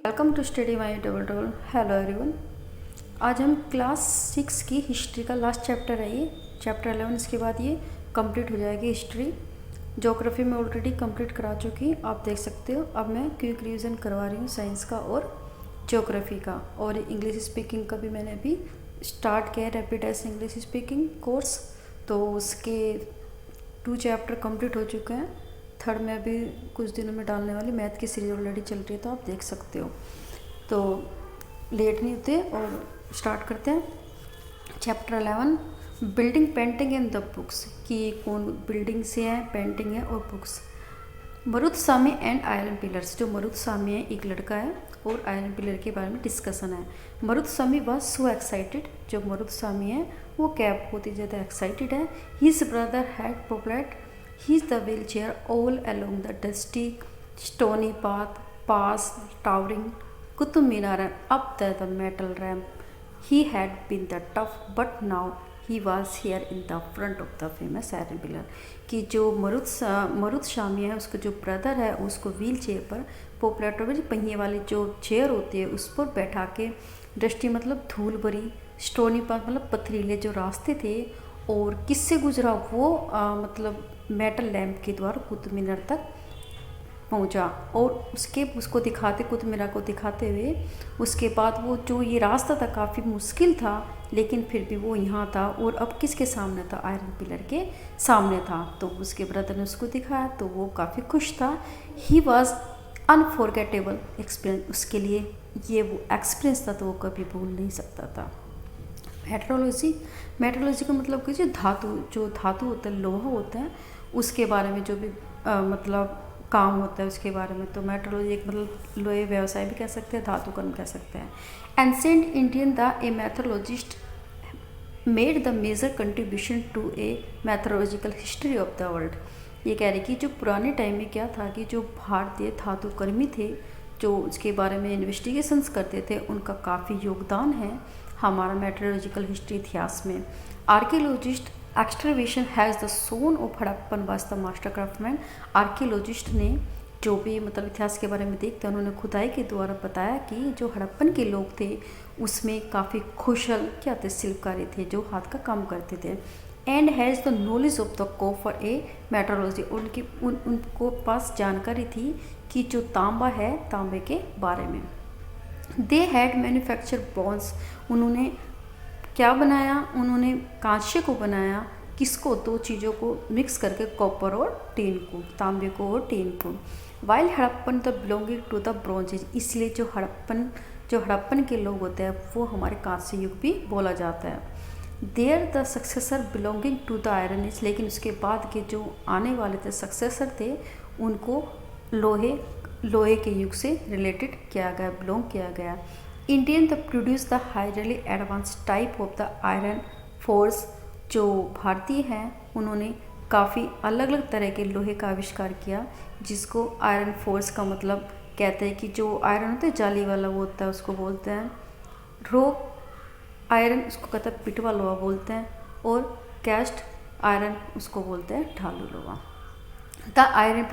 Welcome to study my double double. Hello everyone. आज हम class 6 की हिस्ट्री का लास्ट चैप्टर है ये चैप्टर 11। इसके बाद ये कंप्लीट हो जाएगी हिस्ट्री। ज्योग्राफी में ऑलरेडी कंप्लीट करा चुकी, आप देख सकते हो। अब मैं क्विक रिवीजन करवा रही हूँ साइंस का और ज्योग्राफी का, और इंग्लिश स्पीकिंग का भी मैंने अभी स्टार्ट किया है, rapid S English speaking course. तो उसके 2 चैप्टर कंप्लीट हो चुके हैं। थर्ड में अभी कुछ दिनों में डालने वाली मैथ की सीरीज ऑलरेडी चल रही है, तो आप देख सकते हो। तो लेट नहीं होते और स्टार्ट करते हैं। Chapter 11 building painting in the books, कि कौन बिल्डिंग से है, पेंटिंग है और बुक्स। मरुदसामी एंड आयरन पिलर्स। जो मरुदसामी है एक लड़का है, और आयरन पिलर के बारे में डिस्कशन है। मरुदसामी वॉज सो एक्साइटेड। जो मरुदसामी है वो क्या बहुत ही ज़्यादा एक्साइटेड है। हिज ब्रदर हैड प्रोप्लेट He is the wheelchair all along the dusty, stony path past towering Qutub Minar and up the metal ramp. He had been the tough, but now he was here in the front of the famous iron pillar. कि जो मरुदशामी है, उसका जो brother है उसको wheel chair पर, पोपलेटर में पहिए वाली जो चेयर होती है उस पर बैठा के, डस्टी मतलब धूल भरी, स्टोनी पाथ मतलब पथरीले जो रास्ते थे, और किससे गुजरा वो मतलब मेटल लैंप के द्वारा कुतुब मीनार तक पहुंचा। और उसको दिखाते, कुतुब मीनार को दिखाते हुए, उसके बाद वो जो ये रास्ता था काफ़ी मुश्किल था, लेकिन फिर भी वो यहाँ था। और अब किसके सामने था? आयरन पिलर के सामने था। तो उसके ब्रदर ने उसको दिखाया तो वो काफ़ी खुश था। He was unforgettable experience. उसके लिए ये वो एक्सपीरियंस था तो वो कभी भूल नहीं सकता था। मेट्रोलॉजी का मतलब कि जो धातु होता है, लोहा होता है, उसके बारे में जो भी मतलब काम होता है उसके बारे में। तो मेट्रोलॉजी एक मतलब लोहे व्यवसाय भी कह सकते हैं, धातु कर्म कह सकते हैं। Ancient Indian the a metallurgist made the major contribution to a metallurgical history of the world. ये कह रही कि जो पुराने टाइम में क्या था कि जो भारतीय धातुकर्मी थे, जो उसके बारे में इन्वेस्टिगेशंस करते थे, उनका काफ़ी योगदान है हमारा मेट्रोलॉजिकल हिस्ट्री इतिहास में। Archaeologist excavation has the son of Harappan was the master craftsman. Archaeologist ने जो भी मतलब इतिहास के बारे में देखते हैं, उन्होंने खुदाई के द्वारा बताया कि जो हड़प्पन के लोग थे उसमें काफ़ी कुशल क्या थे, शिल्पकारी थे, जो हाथ का काम करते थे। And has the knowledge of the copper A metrology. उनको पास जानकारी थी कि जो तांबा है, तांबे के बारे में। They had manufacture bronze. उन्होंने क्या बनाया? उन्होंने कांस्य को बनाया। किसको? 2 चीज़ों को मिक्स करके, कॉपर और टीन को, तांबे को और टीन को। While Harappan the belonging to the bronze age. इसलिए जो हड़प्पन के लोग होते हैं वो हमारे कांस्य युग भी बोला जाता है। There the successor belonging to the iron age. लेकिन उसके बाद के जो आने वाले थे सक्सेसर थे, उनको लोहे के युग से रिलेटेड किया गया, बिलोंग किया गया। Indian the produce the highly advance type of the iron force. जो भारतीय हैं उन्होंने काफ़ी अलग अलग तरह के लोहे का आविष्कार किया, जिसको आयरन फोर्स का मतलब कहते हैं कि जो आयरन होता है जाली वाला वो होता है, उसको बोलते हैं रो आयरन, उसको कहते हैं पिटवा लोहा बोलते हैं, और कैस्ट आयरन उसको बोलते हैं ढालू लोहा। The iron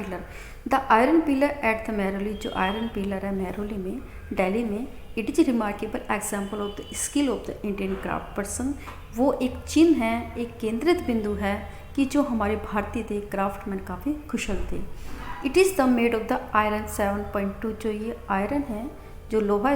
pillar at the Mehrauli. जो आयरन पिलर है मेहरौली में, दिल्ली में, it is remarkable example of the skill of the Indian craft person. वो एक चिन्ह है, एक केंद्रित बिंदु है कि जो हमारे भारतीय थे क्राफ्टमैन काफ़ी कुशल थे। It is the made of the iron 7.2। जो ये आयरन है, जो लोहा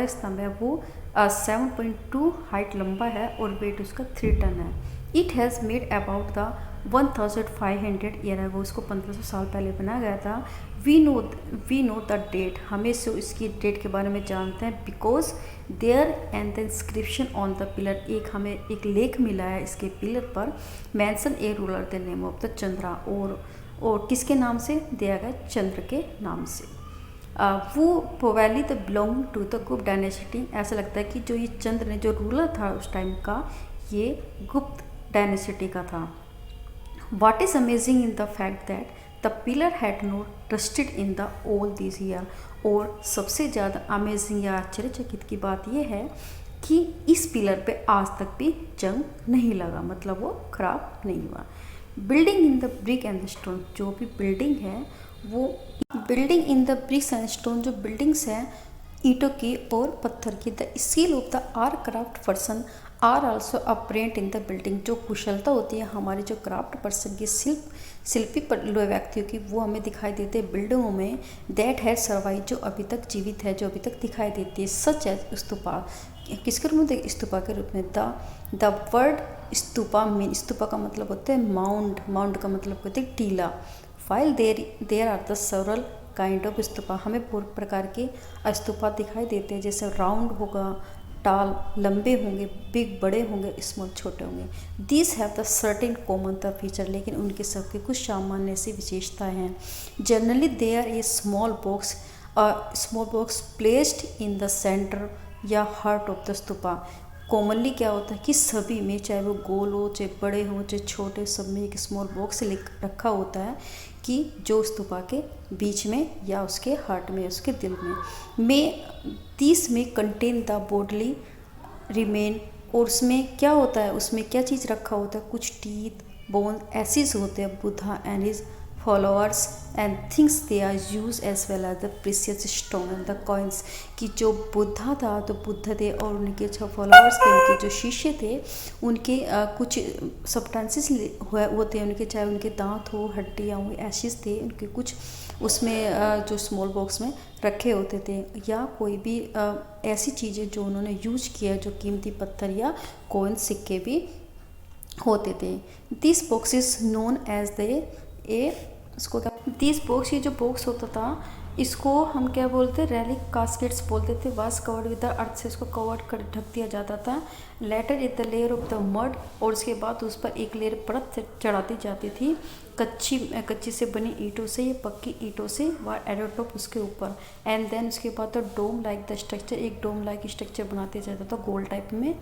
स्तंभ है, वो 7.2 हाइट लंबा है और वेट उसका 3 टन है। It has made about the 1500 year है, वो उसको 1500 साल पहले बनाया गया था। We know the date. हमें से इसकी डेट के बारे में जानते हैं, because there and the inscription on the pillar. हमें एक लेख मिला है इसके पिलर पर, mention a ruler the name of the Chandra. और किसके नाम से दिया गया? चंद्र के नाम से। वो probably the belong to the Gupta dynasty. ऐसा लगता है कि जो ये चंद्र ने जो रूलर था उस टाइम का, ये गुप्त डायनेसिटी का था। What is amazing in the fact that the pillar had not rusted in the all these year। और सबसे ज़्यादा अमेजिंग या आश्चर्यचकित की बात यह है कि इस पिलर पे आज तक भी जंग नहीं लगा, मतलब वो खराब नहीं हुआ। Building in the brick and stone. जो भी बिल्डिंग है वो building in the bricks and stone, जो बिल्डिंग्स हैं ईंटों की और पत्थर की। The skill of the art craft person are also apparent in the building. जो कुशलता होती है हमारे जो क्राफ्ट पर्सन की, शिल्पी व्यक्तियों की, वो हमें दिखाई देते हैं बिल्डिंगों में। दैट हैज सर्वाइव, जो अभी तक जीवित है, जो अभी तक दिखाई देती है। सच एज स्तूपा, किसके रूप में? स्तूपा के रूप में। The word stupa mean, stupa का मतलब होता है माउंड, माउंड का मतलब होता है टीला। File there are the several kind of stupa, हमें पूरे प्रकार के स्तूपा दिखाई देते हैं, जैसे राउंड होगा, टाल लंबे होंगे, बिग बड़े होंगे, स्मॉल छोटे होंगे। This have the certain common the feature, लेकिन उनके सबके कुछ सामान्य सी विशेषताएं हैं। Generally they are a small box placed in the centre या heart of the stupa. Commonly क्या होता है कि सभी में, चाहे वो गोल हो, चाहे बड़े हो, चाहे छोटे, सब में एक स्मॉल बॉक्स रखा होता है कि जो स्तूपा के बीच में या उसके हार्ट में, उसके दिल में दिस में कंटेन द बॉडली रिमेन। और उसमें क्या होता है, उसमें क्या चीज़ रखा होता है? कुछ टीथ, बोन, एसिस होते हैं। Buddha and his followers and things they are use as well as the precious stone and the coins. कि जो बुद्धा था, तो बुद्ध थे और उनके जो फॉलोअर्स थे, उनके जो शिष्य थे, उनके कुछ सब्सटेंसेस होते हैं उनके, चाहे उनके दांत हो, हड्डियाँ हो, एशिस थे उनके कुछ उसमें जो स्मॉल बॉक्स में रखे होते थे। या कोई भी ऐसी चीज़ें जो उन्होंने यूज किया, जो कीमती पत्थर या कॉइन, सिक्के भी होते थे। This box is known as इसको क्या, दिस बॉक्स, ये जो बॉक्स होता था, इसको हम क्या बोलते, रेलिक कास्केट्स बोलते थे। वास कवर्ड विद द अर्थ, से इसको कवर्ड कर ढक दिया जाता था। Later is the layer of the mud, और उसके बाद उस पर एक लेयर परत चढ़ाती जाती थी कच्ची से बनी ईंटों से या पक्की ईंटों से, व एडोटॉप उसके ऊपर। एंड देन उसके बाद तो डोम लाइक द स्ट्रक्चर, एक डोम लाइक स्ट्रक्चर बनाते जाता था गोल टाइप में,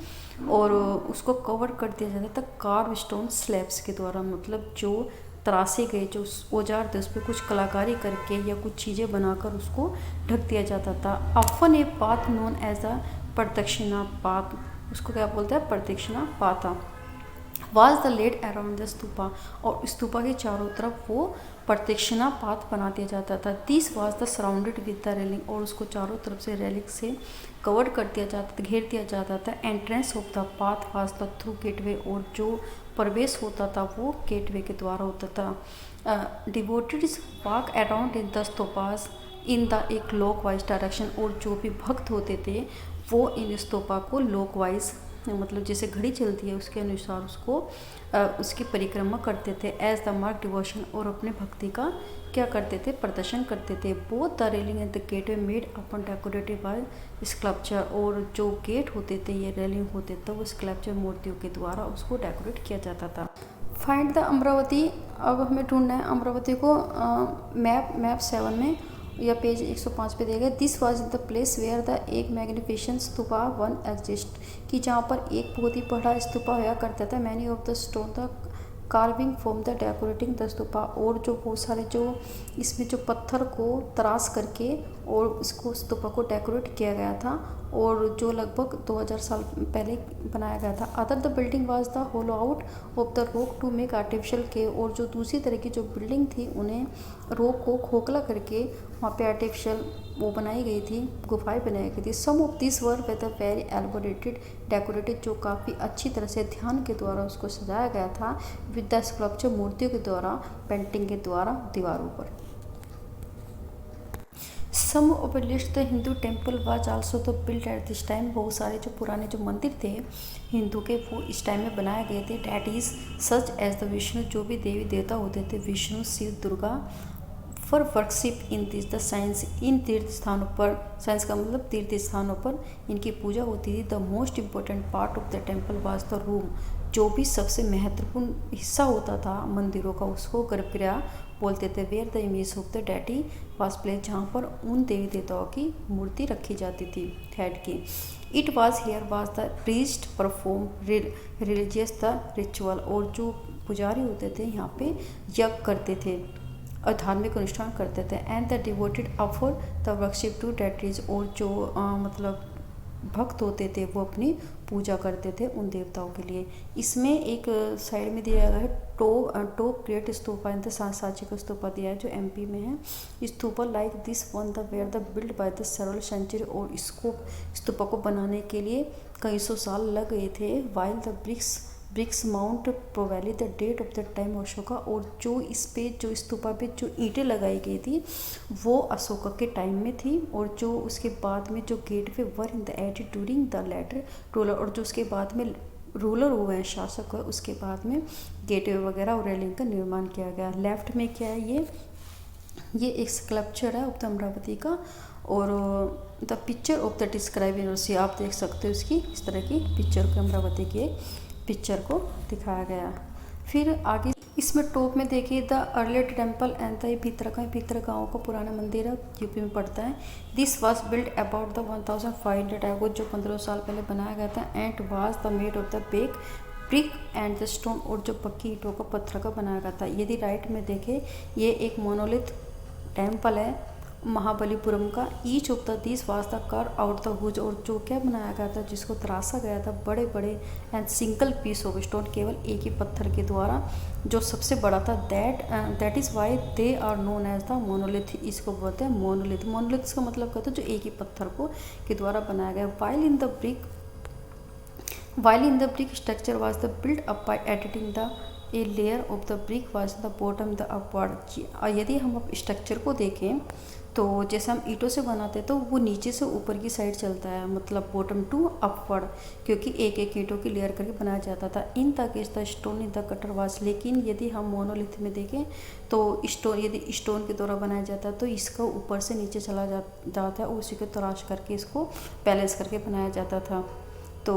और उसको कवर कर दिया जाता था कार्व स्टोन स्लैब्स के द्वारा। मतलब जो तरासे गए जो औजार थे, उस पर कुछ कलाकारी करके या कुछ चीज़ें बनाकर उसको ढक दिया जाता था। Often a path known as a pradakshina path, उसको क्या बोलते हैं? प्रदक्षिणा पाथा। Was the laid around the stupa, और स्तूपा के चारों तरफ वो प्रदक्षिणा पाथ बना दिया जाता था। This was the surrounded with the railing, और उसको चारों तरफ से रेलिंग से कवर कर दिया जाता था, घेर दिया जाता था। Entrance of the path was the through gateway, और जो प्रवेश होता था वो गेटवे के द्वारा होता था। Devotees walk around in the stupas in the एक क्लॉकवाइज डायरेक्शन, और जो भी भक्त होते थे वो इन स्तूपा को क्लॉकवाइज, मतलब जैसे घड़ी चलती है उसके अनुसार उसको उसकी परिक्रमा करते थे। एज द मार्क डिवोशन, और अपने भक्ति का क्या करते थे? प्रदर्शन करते थे। Both the railing and the gateway made upon decorative by sculpture, और जो गेट होते थे, ये रेलिंग होते थे, वो स्कल्पचर मूर्तियों के द्वारा उसको डेकोरेट किया जाता था। फाइंड द अमरावती, अब हमें ढूंढना है अमरावती को। मैप 7 में या पेज 105 पे दिया गया। This was the place where the एक मैग्निफिसेंट स्तूपा वन एग्जिस्ट, कि जहाँ पर एक बहुत ही बड़ा स्तूपा हुआ करता था। Many of the stone the carving from the decorating the stupa, और जो बहुत सारे जो इसमें जो पत्थर को तराश करके और उसको स्तूपा को डेकोरेट किया गया था, और जो लगभग 2000 साल पहले बनाया गया था। Other the building was the hollow out of the rock to make artificial cave, और जो दूसरी तरह की जो बिल्डिंग थी उन्हें रॉक को खोखला करके वहाँ पे आर्टिफिशियल वो बनाई गई थी, गुफाएं बनाई गई थी। Some of this were with a very elaborated decorated, जो काफ़ी अच्छी तरह से ध्यान के द्वारा उसको सजाया गया था। विद द स्कल्पचर, मूर्तियों के द्वारा, पेंटिंग के द्वारा दीवारों पर। Some of list the Hindu temple was also the build at this time, बहुत सारे जो पुराने जो मंदिर थे हिंदू के, वो इस टाइम में बनाए गए थे। That is such as the Vishnu, जो भी देवी देवता होते थे, Vishnu, Shiva, Durga, for worship in this the shrines, इन तीर्थ स्थानों पर, साइंस का मतलब तीर्थ स्थानों पर इनकी पूजा होती थी। The most important part of the temple was the room, जो भी सबसे महत्वपूर्ण हिस्सा होता था मंदिरों का, उसको गर्भगृह बोलते थे। Where the image of the deity was place, जहाँ पर उन देवी देवताओं की मूर्ति रखी जाती थी, हेड की। It was here was the priest perform religious the ritual, और जो पुजारी होते थे यहाँ पे यज्ञ करते थे और धार्मिक अनुष्ठान करते थे। And the devoted offer the worship to deities, और जो मतलब भक्त होते थे वो अपनी पूजा करते थे उन देवताओं के लिए। इसमें एक साइड में दिया गया है top great stupa in the Sanchi का स्तूपा दिया है जो एमपी में है। Stupa like this one the where the build by the several century, और इसको स्तूपा को बनाने के लिए कई सौ साल लग गए थे। While the bricks mount probably the date of the time Ashoka, और जो इस पे जो स्तूपा पे जो ईंटें लगाई गई थी वो अशोका के टाइम में थी, और जो उसके बाद में जो gateway were in the added during the later ruler, और जो उसके बाद में रूलर हुए हैं, शासक हुए, उसके बाद में गेटवे वगैरह और रेलिंग का निर्माण किया गया। लेफ्ट में क्या है, ये एक स्कल्पचर है ऑफ द अमरावती का, और the picture of the describe university, आप देख सकते हो इसकी इस तरह की पिक्चर को, अमरावती की पिक्चर को दिखाया गया। फिर आगे इसमें टॉप में देखिए the earlier temple and the Bhitargaon का पुराना मंदिर है, यूपी में पड़ता है। This was build about the 1500 एगो, जो 1500 साल पहले बनाया गया था। And was the made of the brick and the stone, और जो पक्की ईंटों का पत्थर का बनाया गया था। यदि राइट में देखें ये एक मोनोलिथ टेम्पल है महाबलीपुरम का। Each of the this was the carve out the huge, और जो क्या बनाया गया था, जिसको तराशा गया था बड़े बड़े and single piece of stone, केवल एक ही पत्थर के द्वारा, जो सबसे बड़ा था। That is why they are known as the monolith, इसको बोलते हैं मोनोलिथ। मोनोलिथ का मतलब कहते हैं जो एक ही पत्थर को के द्वारा बनाया गया। While in the brick structure was the build up by editing the a layer of the brick was the bottom the upward. और यदि हम अब स्ट्रक्चर को देखें तो जैसे हम ईंटों से बनाते हैं तो वो नीचे से ऊपर की साइड चलता है, मतलब बॉटम टू अपवर्ड, क्योंकि एक एक ईंटों की लेयर करके बनाया जाता था। इन तक इस the stone in the cutter वास, लेकिन यदि हम मोनोलिथ में देखें तो यदि स्टोन के द्वारा बनाया जाता है तो इसका ऊपर से नीचे चला जाता है, और उसी को तराश करके इसको बैलेंस करके बनाया जाता था। तो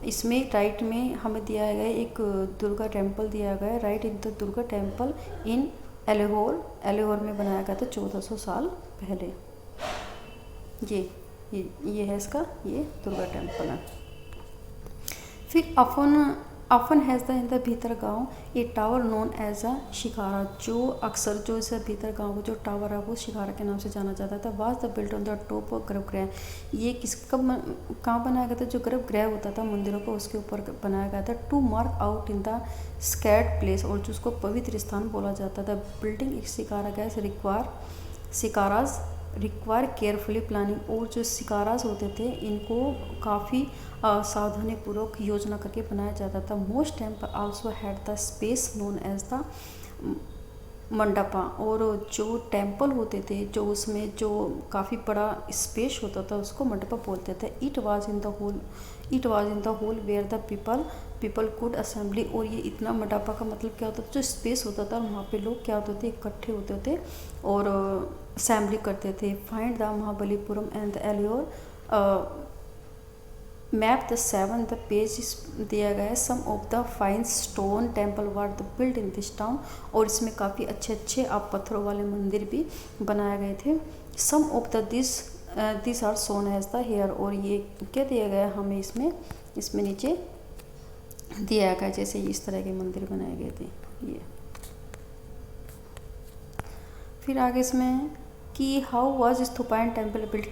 इसमें राइट में हमें दिया गया एक दुर्गा टेम्पल दिया गया है, right in the Durga temple in Aihole में बनाया गया था 1400 साल पहले। ये है इसका, ये दुर्गा टेम्पल है। फिर often has the in the Bhitargaon a tower known as a shikhara, जो अक्सर जो इस भीतरगांव का जो टावर है वो शिकारा के नाम से जाना जाता था। Was the build on the top of गर्भगृह, ये कहाँ बनाया गया था, जो गर्भगृह होता था मंदिरों को उसके ऊपर बनाया गया था। To mark out in the sacred place, और जो उसको पवित्र स्थान बोला जाता था। Building shikhara gas shikharas require carefully planning, और जो शिकाराज होते थे इनको काफ़ी सावधानीपूर्वक योजना करके बनाया जाता था। Most temple also had the space known as the mandapa, और जो टेम्पल होते थे जो उसमें जो काफ़ी बड़ा स्पेस होता था उसको मंडपा बोलते थे। It was in the hall where the people could assembly, और ये इतना मंडपा का मतलब क्या होता था, जो स्पेस होता था वहाँ पे लोग क्या होते थे, इकट्ठे होते थे और असेंबली करते थे। Find the Mahabalipuram and the Aihole map the 7 the page दिया गया है। Some of the fine stone temple were the build in this town, और इसमें काफ़ी अच्छे आप पत्थरों वाले मंदिर भी बनाए गए थे। Some of the this are shown as the hair, और ये क्या दिया गया हमें इसमें नीचे दिया गया जैसे इस तरह के मंदिर बनाए गए थे ये। फिर आगे इसमें कि how was stupa and temple build,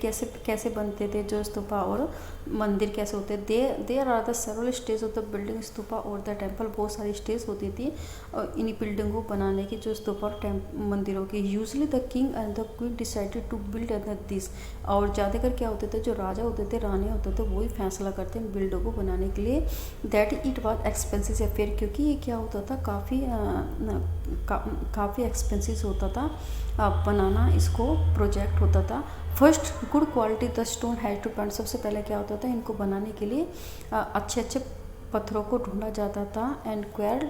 कैसे बनते थे जो स्तूपा और मंदिर कैसे होते। There are the several stage of the building stupa और द टेम्पल, बहुत सारी स्टेज होती थी इन बिल्डिंग को बनाने की, जो स्तूपा और मंदिरों की। Usually the king and the queen decided to build this, और ज़्यादातर क्या होते थे, जो राजा होते थे रानी होते थे वही फैसला करते हैं बिल्डिंग को बनाने के लिए। That it was expensive affair, क्योंकि ये क्या होता था काफ़ी एक्सपेंसिव होता था बनाना, इसको प्रोजेक्ट होता था। First good quality the stone had to find, सबसे पहले क्या होता था इनको बनाने के लिए अच्छे पत्थरों को ढूंढा जाता था। एंड क्वेर्ड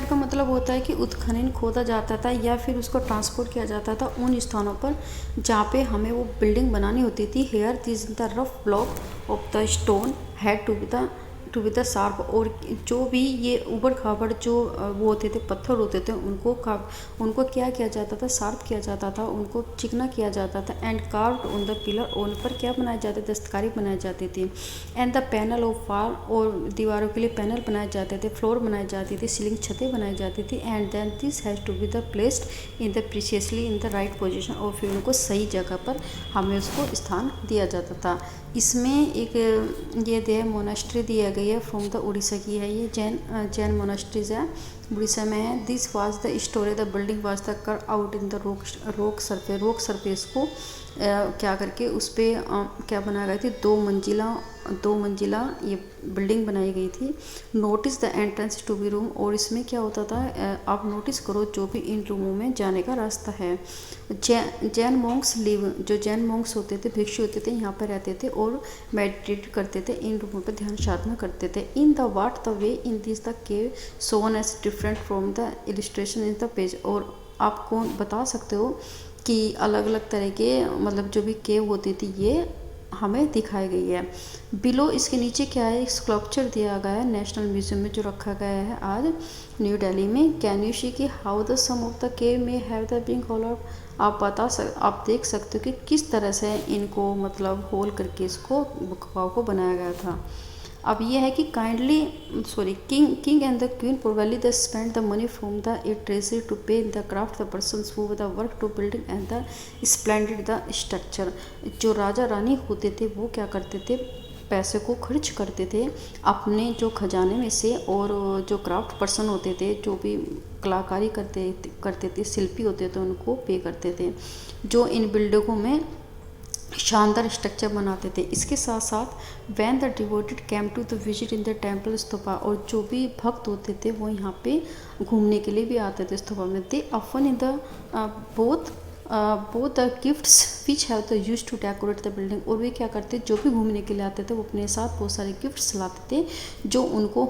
का मतलब होता है कि उत्खनन खोदा जाता था या फिर उसको ट्रांसपोर्ट किया जाता था उन स्थानों पर जहाँ पे हमें वो बिल्डिंग बनानी होती थी। Here this the rough block of the stone had to to be the sharp, और जो भी ये उबड़ खाबड़ जो वो होते थे, पत्थर होते थे, उनको क्या किया जाता था, शार्प किया जाता था, उनको चिकना किया जाता था। And carved on the pillar, उन पर क्या बनाए जाते, दस्तकारी बनाई जाती थी। And the panel of wall, और दीवारों के लिए पैनल बनाए जाते थे, फ्लोर बनाई जाती थी, सीलिंग छतें बनाई जाती थी। And then this has to be the placed in the preciously in the right position, और फिर उनको सही जगह पर हमें उसको स्थान दिया जाता था। इसमें एक ये दिया मोनास्ट्री दिया गई है फ्रॉम द उड़ीसा की है, ये जैन मोनास्ट्रीज है, उड़ीसा में है। This was the story, the building was the कर आउट इन द रोक सरफेस को क्या करके उस पर क्या बनाया गया थी, दो मंजिला ये बिल्डिंग बनाई गई थी। Notice the entrance to be room, और इसमें क्या होता था, आप नोटिस करो जो भी इन रूमों में जाने का रास्ता है। जैन मॉन्क्स लिव, जो जैन मॉन्क्स होते थे, भिक्षु होते थे, यहाँ पर रहते थे और मेडिटेट करते थे, इन रूमों पर ध्यान साधना करते थे। In the what the way in this the cave shown as different from the illustration in the page, और आप कौन बता सकते हो कि अलग अलग तरह के मतलब जो भी केव होती थी ये हमें दिखाई गई है। बिलो इसके नीचे क्या है, एक स्कल्पचर दिया गया है नेशनल म्यूजियम में जो रखा गया है आज न्यू दिल्ली में। कैन यू सी कि how the some of the cave में हैव द बीइंग होलोड, आप देख सकते हो कि किस तरह से इनको मतलब होल करके इसको गुफाओं को बनाया गया था। अब ये है कि king and the queen probably the spend the money from the a treasury to pay the craft the persons who the work to building and the splendid the structure. जो राजा रानी होते थे वो क्या करते थे, पैसे को खर्च करते थे अपने जो खजाने में से, और जो क्राफ्ट पर्सन होते थे, जो भी कलाकारी करते थे, शिल्पी होते थे, उनको पे करते थे, जो इन बिल्डिंगों में शानदार स्ट्रक्चर बनाते थे। इसके साथ साथ when the devoted came to the visit in the temple stupa, और जो भी भक्त होते थे वो यहाँ पे घूमने के लिए भी आते थे स्तूपा में। They often in the both the gifts which have the use to decorate the building, और वे क्या करते, जो भी घूमने के लिए आते थे वो अपने साथ बहुत सारे गिफ्ट्स लाते थे, जो उनको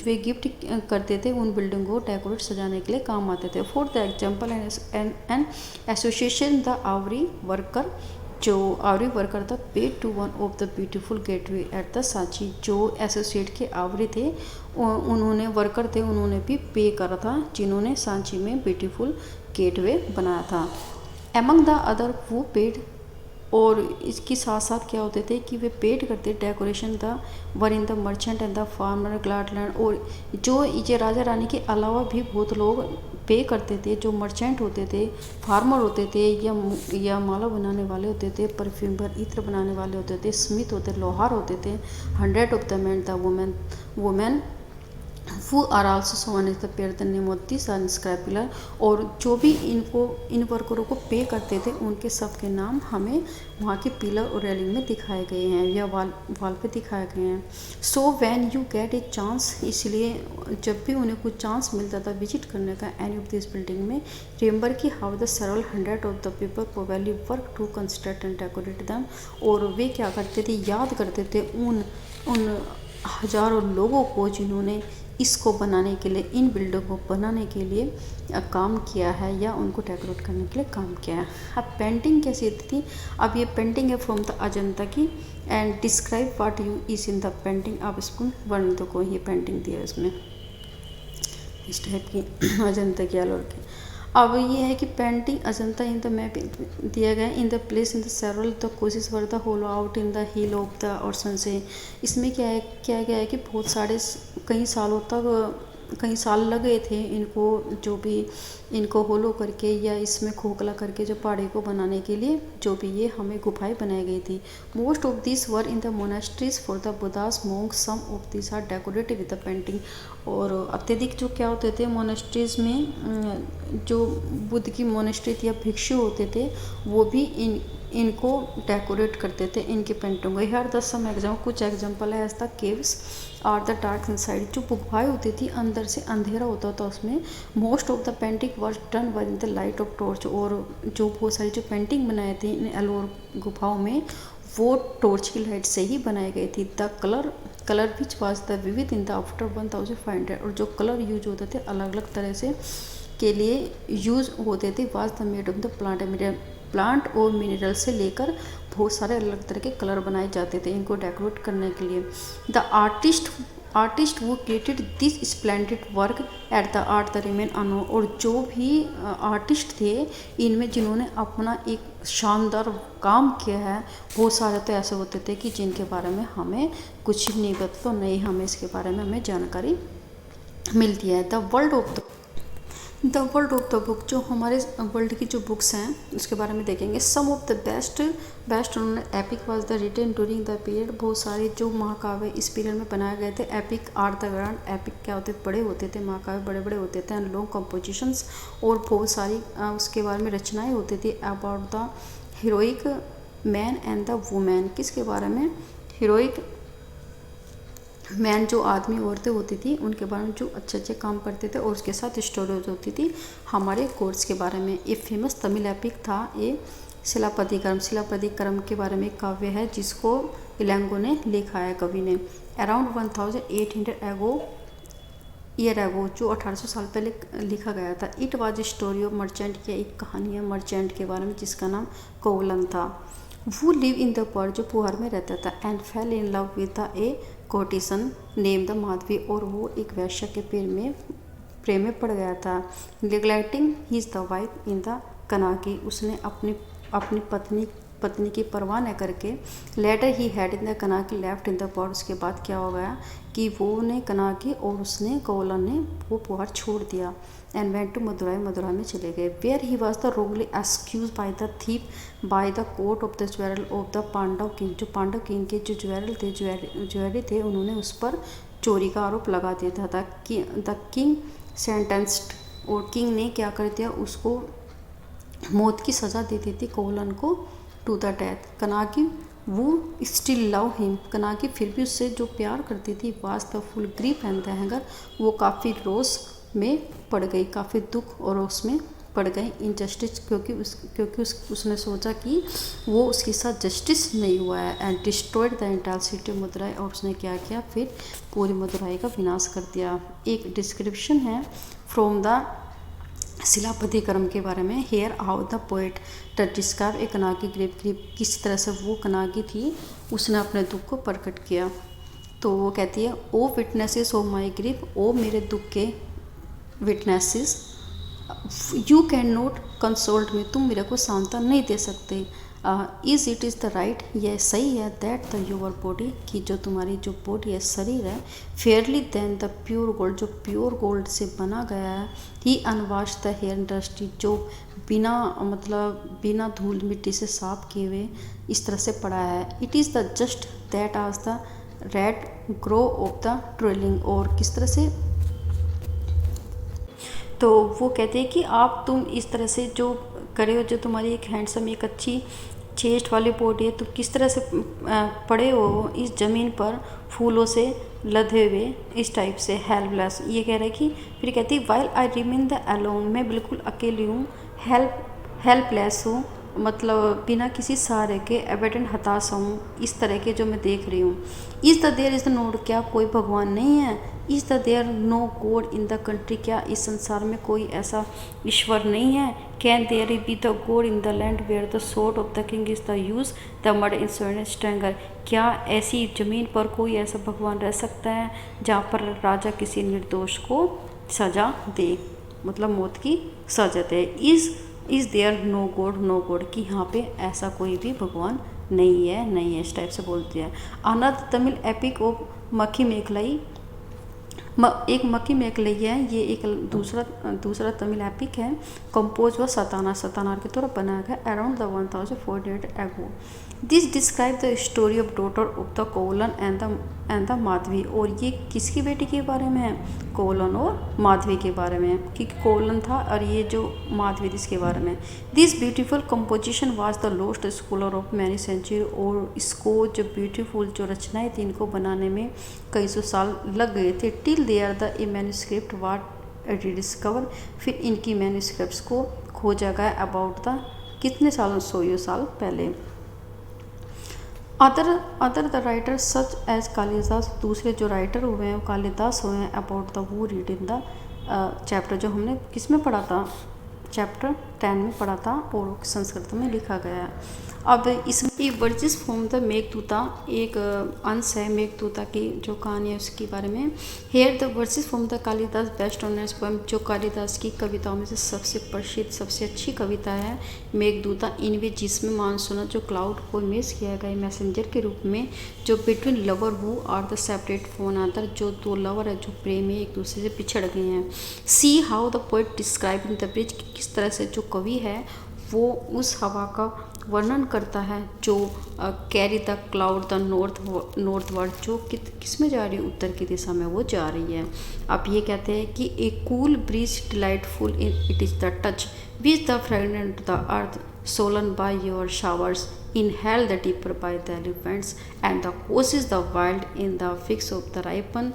वे गिफ्ट करते थे उन बिल्डिंग को डेकोरेट सजाने के लिए काम आते थे। For the example an association the ivory worker, जो आवरी वर्कर था paid to one of the beautiful gateway at the Sanchi, जो एसोसिएट के आवरी थे उन्होंने वर्कर थे, उन्होंने भी पे करा था जिन्होंने सांची में ब्यूटीफुल गेटवे बनाया था। एमंग द अदर वो पेड, और इसके साथ साथ क्या होते थे कि वे पेड करते decoration the were in the merchant and the farmer ग्लाडलैंड, और जो ये राजा रानी के अलावा भी बहुत लोग पे करते थे, जो मर्चेंट होते थे, फार्मर होते थे, या माला बनाने वाले होते थे, परफ्यूमर इत्र बनाने वाले होते थे, स्मिथ होते, लोहार होते थे, 100 of the man the women who are also shown as the pair the name of this inscribable, और जो भी इन वर्करों को पे करते थे उनके सब के नाम हमें वहाँ के पिलर और रेलिंग में दिखाए गए हैं या वाल पे दिखाए गए हैं। So when you get a chance, इसलिए जब भी उन्हें कुछ चांस मिलता था विजिट करने का एनी ऑफ दिस बिल्डिंग में, रिमेंबर कि how the several 100 of the people probably work to construct and decorate them, और वे क्या करते थे, याद करते थे उन हजारों लोगों को जिन्होंने इसको बनाने के लिए, इन बिल्डिंग को बनाने के लिए काम किया है या उनको डेकोरेट करने के लिए काम किया है। अब पेंटिंग कैसी थी, अब ये पेंटिंग है फ्रॉम द अजंता की, and describe what you is in the painting, आप इसको वर्णन दो को, ये पेंटिंग दी है इसमें इस टाइप की अजंता की आलोर की। अब ये है कि painting Ajanta in the map दिया गया in the place in the several the कोशिश were the hollow out in the hill of the ऑर्सन से। इसमें क्या गया है कि बहुत सारे कई साल लगे थे इनको, जो भी इनको होलो करके या इसमें खोखला करके जो पहाड़ी को बनाने के लिए, जो भी ये हमें गुफाएं बनाई गई थी। Most of this were in the monasteries for the Buddha's monk, some of this are decorated with the painting, और अत्यधिक जो क्या होते थे मोनास्ट्रीज में, जो बुद्ध की मोनास्ट्री या भिक्षु होते थे वो भी इनको डेकोरेट करते थे, इनकी पेंटिंग को। हर द सम एग्जाम्पल, कुछ एग्जाम्पल है as the caves are the dark inside, जो गुफाएं होती थी अंदर से अंधेरा होता था उसमें। Most of the painting was done were in the light of torch, और जो बहुत सारी जो पेंटिंग बनाए थे इन एलोर गुफाओं में वो टॉर्च की लाइट से ही बनाई गई थी। The colour which was the विविध इन द आफ्टर 1500, और जो कलर यूज होते थे अलग अलग तरह से के लिए यूज़ होते थे was the made of the plant और मिनरल से लेकर बहुत सारे अलग तरह के कलर बनाए जाते थे इनको डेकोरेट करने के लिए। द आर्टिस्ट वो created this splendid work at the art the remain unknown. और जो भी आर्टिस्ट थे इनमें जिन्होंने अपना एक शानदार काम किया है, बहुत सारे तो ऐसे होते थे कि जिनके बारे में हमें कुछ नहीं पता, तो नहीं हमें इसके बारे में हमें जानकारी मिलती है। The world of the book, जो हमारे वर्ल्ड की जो बुक्स हैं उसके बारे में देखेंगे। सम ऑफ द बेस्ट उन्होंने epic was the written during the period. बहुत सारे जो महाकाव्य इस पीरियड में बनाए गए थे। Epic are the grand, epic क्या होते, बड़े होते थे, महाकाव्य बड़े बड़े होते थे, एंड लॉन्ग कंपोजिशंस, और बहुत सारी उसके बारे में रचनाएं होती थी। About the heroic man and the women, किसके बारे में, हीरोइक मैन जो आदमी औरतें होती थी उनके बारे में जो अच्छे अच्छे काम करते थे, और उसके साथ स्टोरीज होती थी हमारे कोर्स के बारे में। एक फेमस तमिल एपिक था ये शिलापतिकरम के बारे में एक काव्य है जिसको इलांगो ने लिखा है, कवि ने। अराउंड 1800 ईयर एगो, जो 1800 साल पहले लिखा गया था। It was story of merchant, की एक कहानी है मर्चेंट के बारे में जिसका नाम कोवलन था। वो लिव इन द पुअर, जो पुअर में रहता था, and fell in love with a courtesan name the Madhavi, और वो एक वैश्य के प्रेम में पड़ गया था। Neglecting his the wife in the Kannagi, उसने अपनी पत्नी की परवाह न करके। Later he had in the Kannagi left in the pot, उसके बाद क्या हो गया कि वो ने कनाकी और उसने कोवलन ने वो पुआर छोड़ दिया। And went to Madurai, Madurai में चले गए। Where he was the wrongly excuse by the thief by the court of the jeweller of the Pandava king, जो पांडव किंग के जो ज्वेलरी थे उन्होंने उस पर चोरी का आरोप लगा दिया था। द किंग सेंटेंस्ड, और किंग ने क्या कर दिया, उसको मौत की सज़ा दे दी थी कोवलन को, टू द डेथ। कनाकी वो स्टिल लव हिम, कनाकी फिर भी उससे जो प्यार करती थी। Was the full grief and the hanger, वो काफ़ी रोष में पड़ गई, काफ़ी दुख और रोष में पड़ गई। इनजस्टिस, क्योंकि उसने सोचा कि वो उसके साथ जस्टिस नहीं हुआ है। And destroyed the entire city of Madurai, और उसने क्या किया, फिर पूरी मदुराई का विनाश कर दिया। एक डिस्क्रिप्शन है फ्रॉम द शिलापतिकरम के बारे में। Here how the poet the describe a Kannagi grief, किस तरह से वो कनाकी थी उसने अपने दुख को प्रकट किया। तो वो कहती है, ओ विटनेसेस ऑफ माई ग्रीफ, ओ मेरे दुख के विटनेसेस, यू कैन नॉट कंसोल्ट मी, तुम मेरे को सांत्वना नहीं दे सकते। इज़ द राइट, यह सही है, दैट द योर बॉडी, कि जो तुम्हारी जो बॉडी है, शरीर है, fairly then the pure gold, जो प्योर गोल्ड से बना गया है। He unwash the hair dusty, जो बिना धूल मिट्टी से साफ किए हुए इस तरह से पड़ा है। It is the just that आज the red grow of the trailing, और किस तरह से, तो वो कहते हैं कि तुम इस तरह से जो करे हो, जो तुम्हारी एक हैंडसम एक अच्छी चेस्ट वाली बॉडी है, तो किस तरह से पड़े हो इस ज़मीन पर फूलों से लदे हुए, इस टाइप से हेल्पलेस। ये कह रहे कि फिर कहती है, while I remain the alone, मैं बिल्कुल अकेली हूँ, हेल्पलेस हूँ, मतलब बिना किसी सहारे के, एबेडेंट हताशा हूँ, इस तरह के जो मैं देख रही हूँ। Is the there is the nod, क्या कोई भगवान नहीं है। Is the there no god in the country, क्या इस संसार में कोई ऐसा ईश्वर नहीं है। Can there be the god in the land where the sword of the king is the use the mud in stranger, क्या ऐसी ज़मीन पर कोई ऐसा भगवान रह सकता है जहाँ पर राजा किसी निर्दोष को सज़ा दे, मतलब मौत की सज़ा दे। इज़ देयर नो गॉड, कि यहाँ पे ऐसा कोई भी भगवान नहीं है, इस टाइप से बोलती है। अनदर तमिल एपिक ऑफ मक्खी मेखलाई, एक मक्खी मेखलाई है, ये एक दूसरा तमिल एपिक है। कंपोज व सतानार के तौर बनाया गया अराउंड द 1400 एगो। This describe the story of daughter of the कोवलन and the Madhavi, और ये किसकी बेटी के बारे में है, कोवलन और माधवी के बारे में, क्योंकि कोवलन था और ये जो माधवी इसके बारे में। This beautiful composition was the lost scholar of many century, और इसको जो ब्यूटीफुल जो रचनाएं थी इनको बनाने में कई सौ साल लग गए थे। Till there the manuscript what discover, फिर इनकी मैन्युस्क्रिप्ट्स को खोजा गया अबाउट द कितने सालों, 100 साल पहले। Other the writer such as Kalidasa, दूसरे जो राइटर हुए हैं कालिदास हुए हैं, अबाउट द वो रीड इन द चैप्टर जो हमने किस में पढ़ा था, चैप्टर 10 में पढ़ा था और संस्कृत में लिखा गया है। अब इसमें वर्जिस फ्रॉम द मेघदूता एक अंश है मेघदूता की जो कहानी है उसके बारे में। Here the verses from the Kalidasa best honours poem, जो कालिदास की कविताओं में से सबसे प्रसिद्ध सबसे अच्छी कविता है मेघदूता, इनमें जिसमें मानसून जो क्लाउड को इमेज किया गया मैसेंजर के रूप में, जो between lover who are the separate from another, जो दो लवर है जो प्रेमी एक दूसरे से पिछड़ गए हैं। See how the poet describe in the bridge, किस तरह से जो कवि है वो उस हवा का वर्णन करता है जो carry the cloud the north word, जो किस में जा रही है, उत्तर की दिशा में वो जा रही है। अब ये कहते हैं कि ए cool bridge delightful it is the touch which the fragrant the earth Solan by your showers inhale the deeper by the elephants and the horses the wild in the fix of the ripen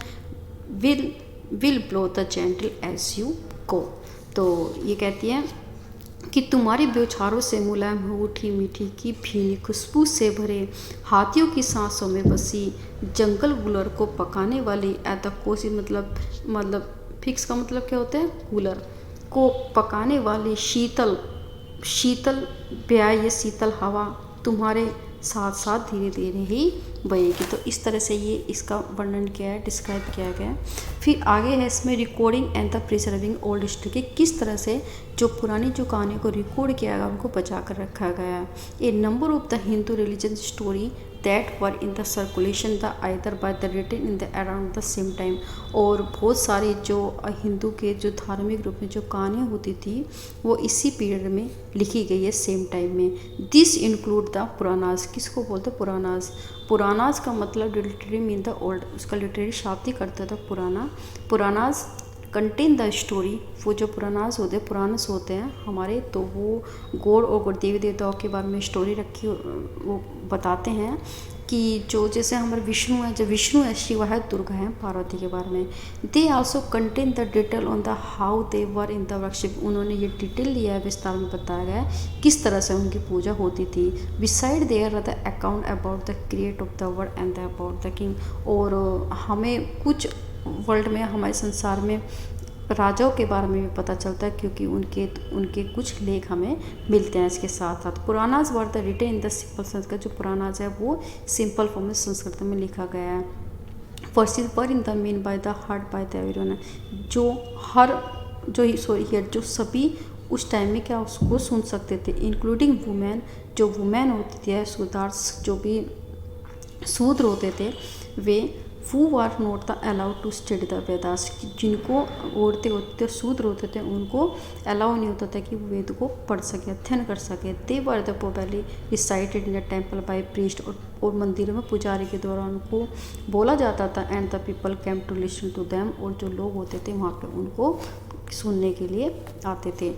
will blow the gentle as you go। तो ये कहती है कि तुम्हारी बौछारों से मुलायम हो उठी मिट्टी की भीनी खुशबू से भरे हाथियों की सांसों में बसी जंगल गुलर को पकाने वाली कोसी मतलब फिक्स का मतलब क्या होता है, कूलर को पकाने वाली शीतल शीतल ब्याह, ये शीतल हवा तुम्हारे साथ साथ धीरे धीरे ही बहेगी। तो इस तरह से ये इसका वर्णन किया है, डिस्क्राइब किया गया है। फिर आगे है इसमें recording and the preserving old history, कि किस तरह से जो पुरानी जो कहानी को रिकॉर्ड किया गया उनको बचा कर रखा गया है। A number of the Hindu religion story that were in the circulation the either by the written in the around the same time, और बहुत सारे जो हिंदू के जो धार्मिक रूप में जो कहानियाँ होती थी वो इसी पीरियड में लिखी गई है सेम टाइम में। दिस इंक्लूड द पुरानाज, किसको बोलते हैं पुरानाज, पुरानाज का मतलब लिटरेरी मीन द ओल्ड, उसका लिटरेरी शाब्दिक करता था पुराना। पुरानाज कंटेन द स्टोरी, वो जो पुरानाज होते हैं पुराणस होते हैं हमारे, तो वो गॉड और देवी देवताओं के बारे में स्टोरी रखी वो बताते हैं कि जो जैसे हमारे विष्णु है, जो विष्णु है शिव है दुर्गा है पार्वती के बारे में। They also contain the detail on the how they were in the worship, उन्होंने ये डिटेल लिया है, विस्तार में बताया गया है किस तरह से उनकी पूजा होती थी। Beside there the account about the create of the world and the about the king, और हमें कुछ वर्ल्ड में हमारे संसार में राजाओं के बारे में भी पता चलता है क्योंकि उनके कुछ लेख हमें मिलते हैं इसके साथ साथ। Puranas were the written in the simple Sanskrit, जो पुरानाज है वो सिंपल फॉर्म में संस्कृत में लिखा गया है। Versus were in the mean by the heart by the everyone, जो सभी उस टाइम में क्या उसको सुन सकते थे, इंक्लूडिंग वुमेन, जो वुमेन होती थी शूद्रास, जो भी शूद्र होते थे वे who are not the allowed to study the Vedas, जिनको औरतें होते थे शूद्र होते थे उनको अलाउ नहीं होता था कि वो वेद को पढ़ सके अध्ययन कर सके। They were the probably recited in the temple by priest, और मंदिरों में पुजारी के द्वारा उनको बोला जाता था। And the people came to listen to them, और जो लोग होते थे वहाँ पे उनको सुनने के लिए आते थे।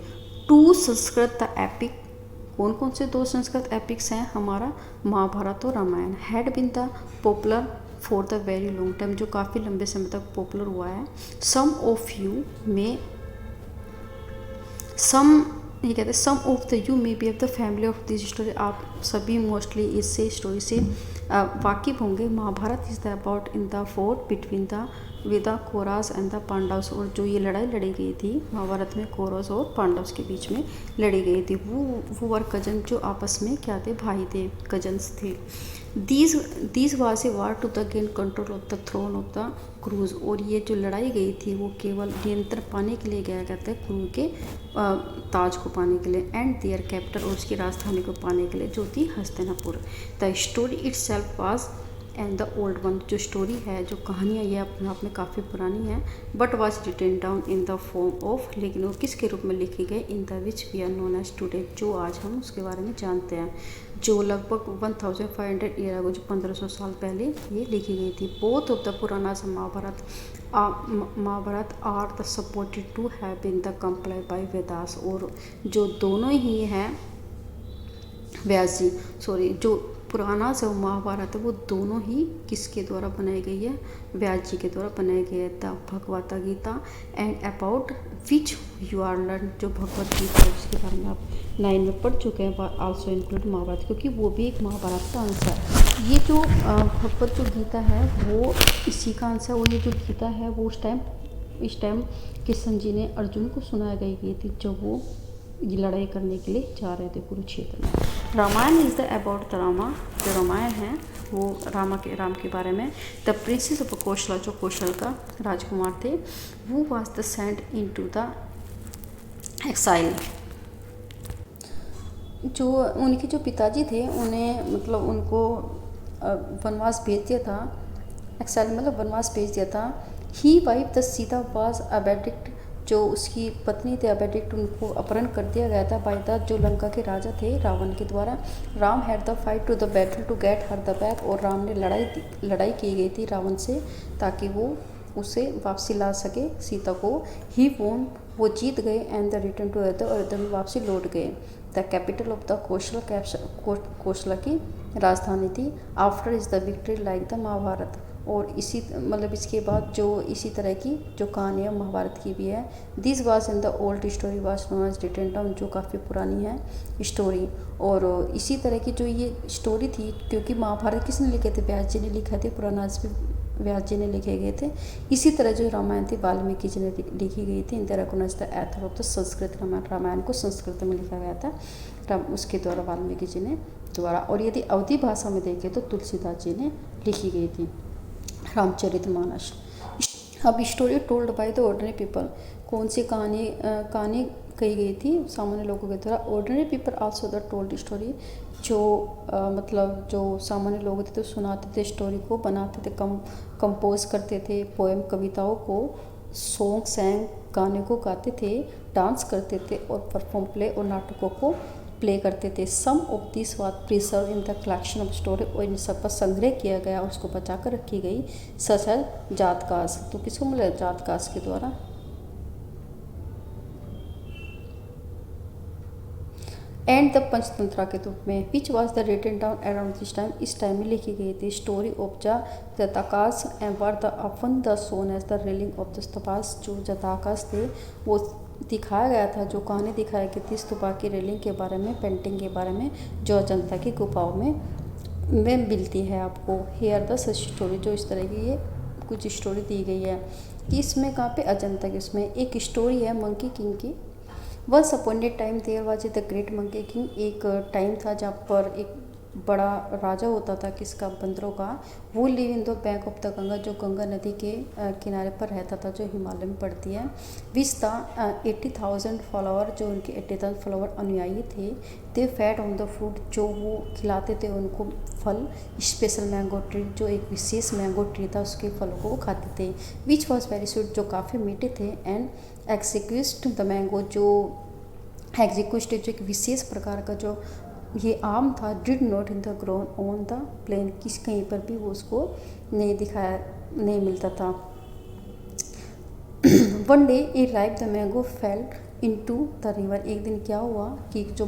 टू संस्कृत द एपिक, कौन कौन से दो संस्कृत एपिक्स हैं हमारा, महाभारत और Ramayana, had been the popular for the very long time, जो काफ़ी लंबे समय तक पॉपुलर हुआ है। सम ऑफ यू में ये कहते हैं some of the you may be of the family of this story, आप सभी मोस्टली इससे स्टोरी से वाकिफ होंगे। Mahabharata is the about in the fort between the with the Kauravas and the Pandavas, और जो ये लड़ाई लड़ी गई थी महाभारत में कौरव्स और पांडव्स के बीच में लड़ी गई थी, वो वर कजन, जो आपस में क्या थे, भाई थे, कजन्स थे। These was a war to the gain control of the throne of the Kurus, और ये जो लड़ाई गई थी वो केवल नियंत्रण पाने के लिए गया करता है क्रू के ताज को पाने के लिए, एंड देयर कैपिटल, और उसकी राजधानी को पाने के लिए जो थी Hastinapur. The story itself was and the old one, जो स्टोरी है जो कहानियाँ ये अपने आप में काफ़ी पुरानी है, but was written down in the form of, लेकिन वो किसके रूप में लिखी गई, in the which we are known as today, जो आज हम उसके बारे में जानते हैं, जो लगभग 1500 ईयर अगो, जो 1500 साल पहले ये लिखी गई थी। Both of the Purana Mahabharata are the supported to have been the compiled by Vedas, और जो दोनों ही हैं व्यास जी जो पुराना से महाभारत है वो दोनों ही किसके द्वारा बनाई गई है, व्यास जी के द्वारा बनाई गई है। The Bhagavad Gita and about which you are learn, जो भगवत गीता है उसके बारे में आप 9 में पढ़ चुके हैं, आल्सो इंक्लूड महाभारत, क्योंकि वो भी एक महाभारत का अंश है। ये जो भगवत जो गीता है वो इसी का अंश है, और ये जो गीता है वो उस टाइम इस टाइम किशन जी ने अर्जुन को सुनाई गई थी जब वो ये लड़ाई करने के लिए जा रहे थे कुरुक्षेत्र में। Ramayana is the about the Rama, जो रामायण है वो राम के बारे में। द प्रिंसेस ऑफ कौशला, जो कौशल का राजकुमार थे, वो was the sent into the exile. जो उनके जो पिताजी थे उन्हें मतलब उनको वनवास भेज दिया था, एक्साइल मतलब वनवास भेज दिया था। ही वाइफ द सीता वाज अबेडिक्ट, जो उसकी पत्नी थे अबेडिक्ट, उनको अपहरण कर दिया गया था बाय द, जो लंका के राजा थे रावण के द्वारा। Ram had the fight to the battle to get her the back, और राम ने लड़ाई की गई थी रावण से ताकि वो उसे वापसी ला सके सीता को। ही वोन, वो जीत गए। And the return to Ayodhya, Ayodhya में वापसी लौट गए। The capital of the Kaushala की राजधानी थी। After is the victory like the Mahabharata, और इसी मतलब इसके बाद जो इसी तरह की जो कहानी है महाभारत की भी है। This was in the old story was known as written down, जो काफ़ी पुरानी है स्टोरी। और इसी तरह की जो ये स्टोरी थी, क्योंकि महाभारत किसने लिखे थे, व्यास जी ने लिखे थे, पुराणास भी व्यास जी ने लिखे गए थे। इसी तरह जो रामायण थी वाल्मीकि जी ने लिखी गई थी। In the recognized the author of the Sanskrit Ramayana, Ramayana को संस्कृत में लिखा गया था उसके द्वारा, वाल्मीकि जी ने द्वारा। और यदि अवधी भाषा में देखें तो तुलसीदास जी ने लिखी गई थी रामचरितमानस। अब story told by the ordinary people, कौन सी कहानी कही गई थी सामान्य लोगों के द्वारा। Ordinary people also the told story, जो मतलब जो सामान्य लोग थे तो सुनाते थे स्टोरी को, बनाते थे, कंपोज करते थे पोएम कविताओं को, सॉन्ग सैंग गाने को गाते थे, डांस करते थे और परफॉर्म प्ले और नाटकों को प्ले करते थे। Some of this was preserve in the collection of story, और इन सब का संग्रह किया गया और उसको बचा कर रखी गई। सच है जातकास, तो किसको मिला, जातकास के द्वारा। एंड द पंचतंत्रा के रूप में, which was the written down around this time, इस टाइम में लिखी गई थी। Story of Jatakas and were the upon the shown as the railing of the stupas, जो जताकास थे वो दिखाया गया था, जो कहानी दिखाई गई थी स्तूपा की रेलिंग के बारे में, पेंटिंग के बारे में, जो अजंता की गुफाओं में मिलती है आपको। हेयर द सच स्टोरी, जो इस तरह की ये कुछ स्टोरी दी गई है कि इसमें कहाँ पे अजंता की, उसमें एक स्टोरी है मंकी किंग की। Once upon a time there was the great monkey king, एक टाइम था जहाँ पर एक बड़ा राजा होता था किसका, बंदरों का। वो live in the bank of the Ganga, जो गंगा नदी के किनारे पर रहता था, जो हिमालय में पड़ती है। विच था 80,000 फॉलोअर, जो उनके 80,000 फॉलोअर अनुयायी थे। दे फैड ऑन द फ्रूट, जो वो खिलाते थे उनको फल। स्पेशल मैंगो ट्री, जो एक विशेष मैंगो ट्री था, उसके फलों को वो खाते थे। विच वॉज वेरी स्वीट, जो काफ़ी मीठे थे। एंड एक्सिक्यूस्ट द मैंगो, जो एक्जिक्यूस्ट जो एक विशेष प्रकार का जो ये आम था, did not in the grown on the plain, किस कहीं पर भी वो उसको नहीं मिलता था। One day a ripe the mango fell into the river, एक दिन क्या हुआ कि जो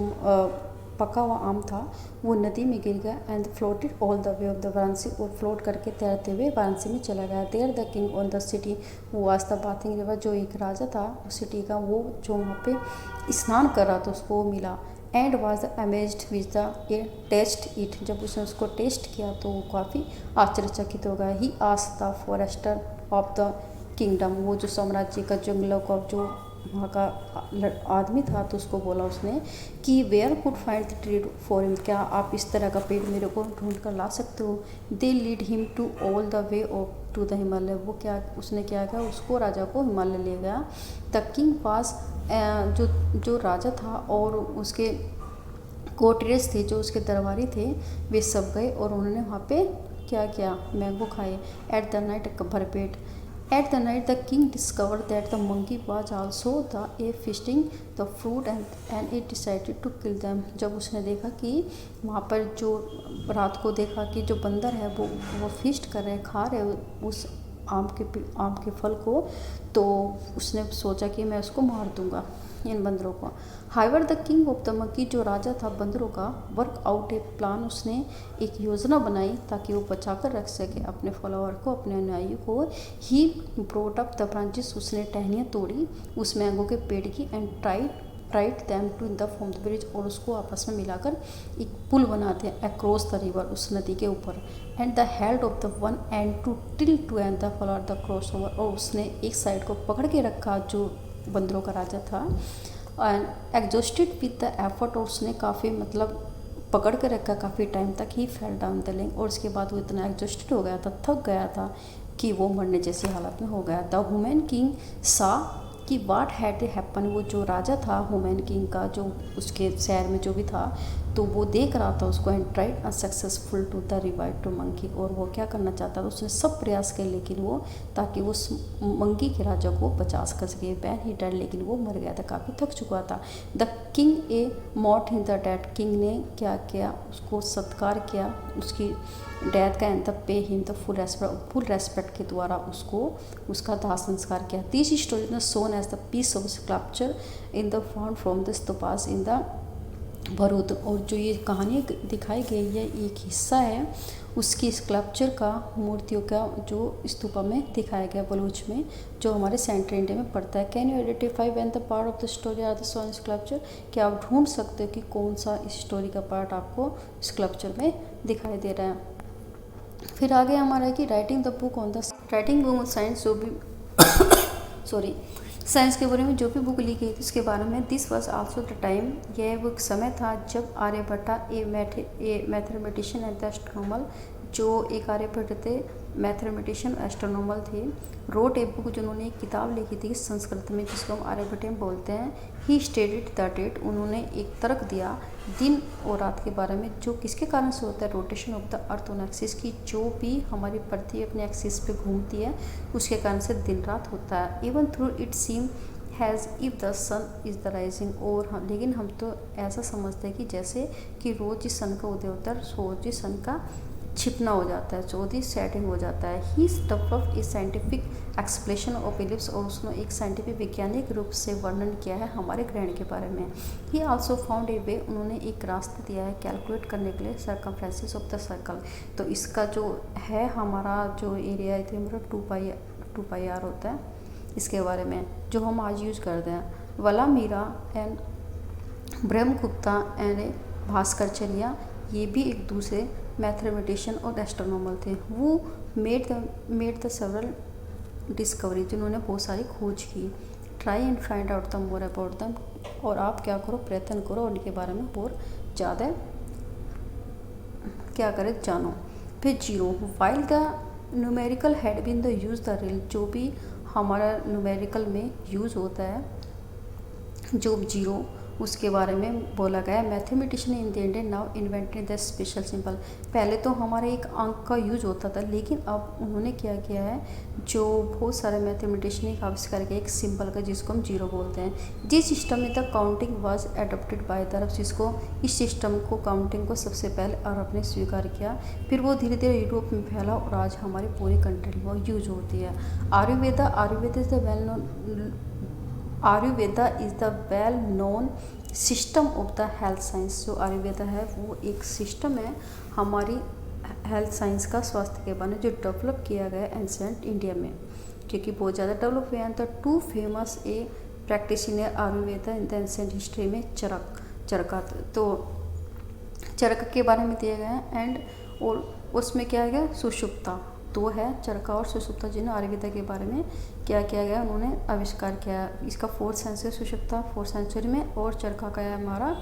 पका हुआ आम था वो नदी में गिर गया। And floated all the way of the Varanasi, और फ्लोट करके तैरते हुए वाराणसी में चला गया। There the king on the city, who was the bathing river, जो एक राजा था उस सिटी का, वो जो वहाँ पे स्नान कर रहा था उसको वो मिला। And was amazed with the a taste it, जब उसने उसको टेस्ट किया तो वो काफ़ी आश्चर्यचकित हो गया। He asked the forester of the kingdom, वो जो साम्राज्य का जंगलों का जो वहाँ का आदमी था, तो उसको बोला उसने कि where could find the tree for him, क्या आप इस तरह का पेड़ मेरे को ढूंढ कर ला सकते हो। They lead him to all the way of to the Himalaya, वो क्या उसने क्या किया, उसको राजा को हिमालय ले गया। द किंग पास, जो राजा था और उसके कोर्टियर्स थे, जो उसके दरबारी थे, वे सब गए और उन्होंने वहाँ पे क्या किया, मैंगो खाए। एट द नाइट, भरपेट। At the night, the king discovered that the monkey was also feasting the fruit and it decided to kill them. जब उसने देखा कि वहाँ पर जो रात को देखा कि जो बंदर है वो फीस्ट कर रहे, खा रहे उस आम के फल को, तो उसने सोचा कि मैं उसको मार दूंगा इन बंदरों को। However the king of the monkey, जो राजा था बंदरों का, वर्क आउट ए प्लान, उसने एक योजना बनाई ताकि वो बचा कर रख सके अपने फॉलोअर को, अपने अनुयायी को। He brought up the branches, उसने टहनियाँ तोड़ी उस मैंगो के पेड़ की। And try tight them to in the form the bridge, और उसको आपस में मिलाकर एक पुल बनाते हैं अक्रॉस द रिवर, उस नदी के ऊपर। And the held of the one end to till to and the follower the cross over, और उसने एक साइड को पकड़ के रखा जो बंदरों का राजा था। And exhausted with the effort, और उसने काफ़ी मतलब पकड़ के रखा काफ़ी टाइम तक। ही फेल डाउन द लिंक, और उसके बाद वो इतना एग्जॉस्टेड हो गया था, थक गया था कि वो मरने जैसी हालत में हो गया। द ह्यूमन किंग सा कि वाट हैड हैपन, वो जो राजा था ह्यूमन किंग का, जो उसके शहर में जो भी था, तो वो देख रहा था उसको। And tried unsuccessful to the revive to monkey, और वो क्या करना चाहता था, उसने सब प्रयास किए लेकिन वो, ताकि वो मंकी के राजा को बचा सके। बैन ही डेड, लेकिन वो मर गया था, काफ़ी थक चुका था। The king a mourned in the dead, king ने क्या किया, उसको सत्कार किया उसकी डेथ का। And the pay him the full respect के द्वारा उसको उसका दाह संस्कार किया। This story is shown as the piece of sculpture in the found from the stupas in the Bharuch, और जो ये कहानी दिखाई गई है एक हिस्सा है उसकी स्कल्पचर का, मूर्तियों का, जो स्तूपा में दिखाया गया बलूच में, जो हमारे सेंट्रल इंडिया में पड़ता है। Can you identify when the part of the story are the shown sculpture, क्या आप ढूंढ सकते हो कि कौन सा इस स्टोरी का पार्ट आपको स्कल्पचर में दिखाई दे रहा है। फिर आगे हमारा है कि writing the book on the writing book science, जो भी सॉरी साइंस के बारे में जो भी बुक लिखी थी उसके बारे में। This was also the time, यह वो समय था जब आर्यभट्टा ए मैथमेटिशियन एंड द एस्ट्रोनॉमर, जो एक आर्यभट्ट थे, मैथमेटिशियन एस्ट्रोनॉमर थे, रोट ए बुक, जिन्होंने एक किताब लिखी थी संस्कृत में जिसको हम आर्यभट्ट में बोलते हैं। ही स्टेटेड द डेट, उन्होंने एक तर्क दिया दिन और रात के बारे में, जो किसके कारण से होता है, rotation of the earth on axis की, जो भी हमारी पृथ्वी अपने एक्सिस पे घूमती है उसके कारण से दिन रात होता है। Even through it seem has if the sun is the rising, और हम, लेकिन हम तो ऐसा समझते हैं कि जैसे कि रोज़ ही सन का उदय होता है, रोज़ ही सन का छिपना हो जाता है, चौथी सेटिंग हो जाता है। He developed a scientific explanation of eclipse, और उसने एक साइंटिफिक वैज्ञानिक रूप से वर्णन किया है हमारे ग्रहण के बारे में। ही आल्सो फाउंड ए वे, उन्होंने एक रास्ता दिया है कैलकुलेट करने के लिए सर्कमफ्रेंसेस ऑफ द सर्कल। तो इसका जो है हमारा जो एरिया है हमारा 2 पाई आर होता है, इसके बारे में जो हम आज यूज करते हैं। वलामीरा एंड ब्रह्मगुप्ता एंड भास्करचर्या, ये भी एक दूसरे मैथमेटिशियन और एस्ट्रोनॉमर थे। वो मेड द सेवरल डिस्कवरी, जिन्होंने बहुत सारी खोज की। Try and find out the more about them, और आप क्या करो, प्रयत्न करो उनके बारे में और ज़्यादा क्या करें, जानो। फिर zero, while the numerical had been the use the रिल, जो भी हमारा न्यूमेरिकल में यूज़ होता है, जो जीरो, उसके बारे में बोला गया। Mathematician in the Indian now invented the special symbol, पहले तो हमारे एक अंक का यूज होता था, लेकिन अब उन्होंने क्या किया है, जो बहुत सारे मैथमेटिशियन ने आविष्कार किया एक सिंबल का जिसको हम जीरो बोलते हैं। जिस सिस्टम में the counting was adopted by the Arab, जिसको इस सिस्टम को काउंटिंग को सबसे पहले अरब ने स्वीकार किया, फिर वो धीरे धीरे यूरोप में फैला और आज हमारी पूरी कंट्री में यूज होती है। Ayurveda is the well known Ayurveda is the well known system of the health science, जो आयुर्वेदा है वो एक सिस्टम है हमारी हेल्थ साइंस का, स्वास्थ्य के बारे में, जो डेवलप किया गया एंशिएंट इंडिया में, क्योंकि बहुत ज़्यादा डेवलप हुआ है। तो 2 famous A practitioner Ayurveda in the ancient history में चरका, तो चरक के बारे में दिया गया है। एंड और उसमें क्या है, सुषुप्ता, 2 है, चरका और सुषुप्ता, जिन्हें आयुर्वेदा के बारे में क्या किया गया, उन्होंने आविष्कार किया। इसका 4th सेंचुरी, सुषुप्ता 4th सेंचुरी में, और चरका का है हमारा,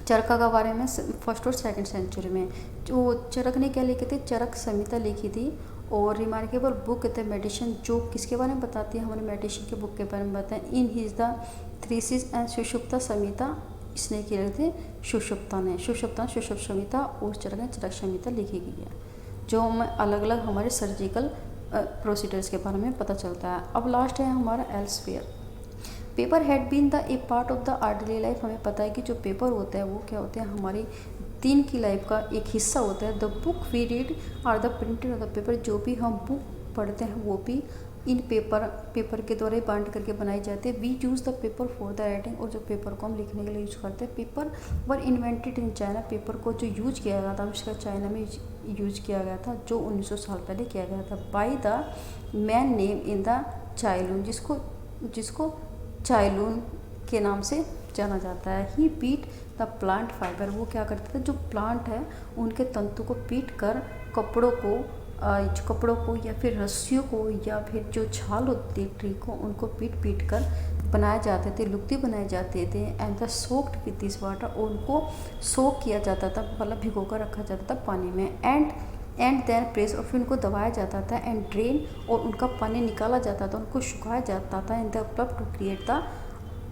चरका का बारे में 1st और 2nd सेंचुरी में। जो चरक ने क्या लिखी थी, चरक संहिता लिखी थी, और रिमार्केबल बुक द मेडिसिन, जो किसके बारे में बताती है, हमारे मेडिसिन के बुक के बारे में बताएं। इन हिज द थ्रीसिस एंड सुषुप्ता संहिता, इसने किए थे सुषुप्ता ने, सुषुप्ता संहिता, और चरक ने चरक संहिता लिखी गई है, जो हमें अलग अलग हमारे सर्जिकल प्रोसीजर्स के बारे में पता चलता है। अब लास्ट है हमारा elsewhere. Paper had been the a part of the orderly life, हमें पता है कि जो पेपर होता है वो क्या होते हैं, हमारी दिन की लाइफ का एक हिस्सा होता है। The book we read are the printed of the paper, जो भी हम बुक पढ़ते हैं वो भी इन पेपर के द्वारा ही बांट करके बनाई जाती है। We use the paper for the writing, और जो पेपर को हम लिखने के लिए यूज करते हैं। Paper were invented in China, paper को जो यूज किया गया था उसका चाइना में यूज किया गया था, जो 1900 साल पहले किया गया था। By the man name in the चाइलून, जिसको चाइलून के नाम से जाना जाता है। ही पीट द प्लांट फाइबर, वो क्या करते थे, जो प्लांट है उनके तंतु को पीट कर कपड़ों को या फिर रस्सियों को या फिर जो छाल होती है ट्री को, उनको पीट पीट कर बनाए जाते थे, लुगदी बनाए जाते थे। And the soaked with this water, और उनको सोक किया जाता था, मतलब भिगो कर रखा जाता था पानी में। एंड देन प्रेस, और फिर उनको दबाया जाता था। एंड ड्रेन, और उनका पानी निकाला जाता था, उनको सुखाया जाता था। In the pulp to create the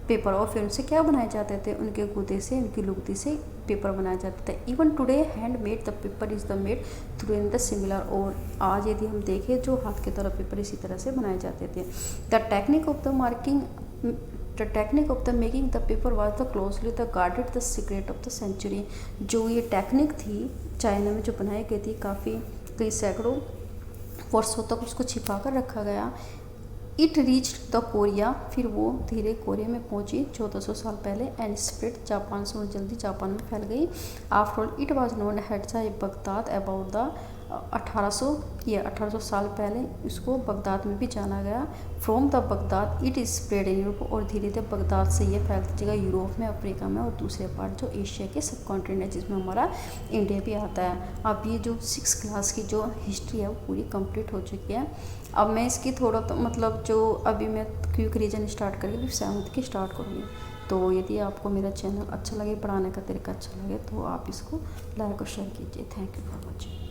paper, और फिर उनसे क्या बनाए जाते थे, उनके गूदे से, उनकी लुगदी से पेपर बनाया जाता था। Even today hand made the paper is the made through in the similar, और आज यदि हम देखें जो हाथ के द्वारा पेपर इसी तरह से बनाए जाते थे। The technique of the making the paper was the closely the guarded the secret of the century. जो ये टेक्निक थी चाइना में जो बनाई गई थी, कई सैकड़ों वर्षों तक उसको छिपा कर रखा गया। इट रीच द कोरिया, फिर वो धीरे कोरिया में पहुंची 1400 साल पहले। एंड स्प्रेड जापान से, और जल्दी जापान में फैल गई। After all it was known as Baghdad about the 1800 साल पहले इसको बगदाद में भी जाना गया। From the Baghdad it is spread in Europe, और धीरे धीरे बगदाद से ये फैलती जगह यूरोप में, अफ्रीका में, और दूसरे पार्ट जो एशिया के सब कॉन्टिनेंट है, जिसमें हमारा इंडिया भी आता है। अब ये जो 6 क्लास की जो हिस्ट्री है वो पूरी कंप्लीट हो चुकी है। अब मैं इसकी थोड़ा तो मतलब जो अभी मैं क्विक रीजन स्टार्ट करके फिर 7th की स्टार्ट करूँगी। तो यदि आपको मेरा चैनल अच्छा लगे, पढ़ाने का तरीका अच्छा लगे, तो आप इसको लाइक और शेयर कीजिए। Thank you for watching.